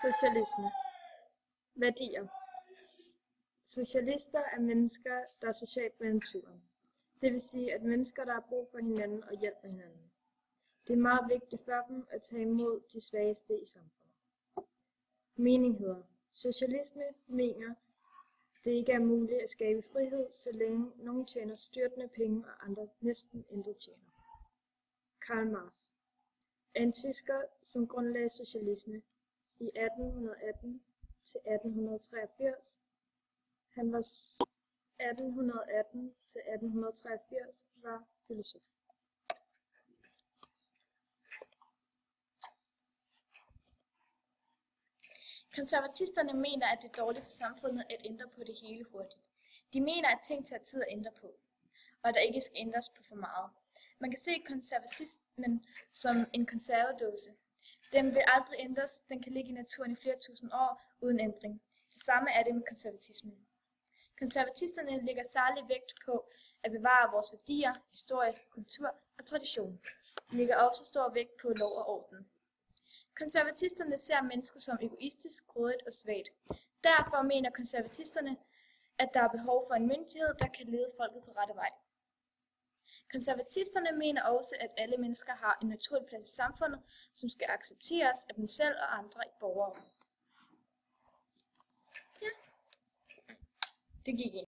Socialisme. Værdier. Socialister er mennesker, der er socialt ved naturen. Det vil sige, at mennesker, der har brug for hinanden og hjælper hinanden. Det er meget vigtigt for dem at tage imod de svageste i samfundet. Menigheder. Socialisme mener, det ikke er muligt at skabe frihed, så længe nogen tjener styrtende penge og andre næsten intet tjener. Karl Marx er en tysker, som grundlagde socialisme i 1818 til 1883. Han var 1818 til 1883 var filosof. Konservatisterne mener, at det er dårligt for samfundet at ændre på det hele hurtigt. De mener, at ting tager tid at ændre på, og at der ikke skal ændres på for meget. Man kan se konservatismen som en konservedåse. Den vil aldrig ændres, den kan ligge i naturen i flere tusind år uden ændring. Det samme er det med konservatismen. Konservatisterne lægger særlig vægt på at bevare vores værdier, historie, kultur og tradition. De lægger også stor vægt på lov og orden. Konservatisterne ser mennesker som egoistisk, grådigt og svagt. Derfor mener konservatisterne, at der er behov for en myndighed, der kan lede folket på rette vej. Konservatisterne mener også, at alle mennesker har en naturlig plads i samfundet, som skal accepteres af dem selv og andre borgere. Ja, det gik ikke.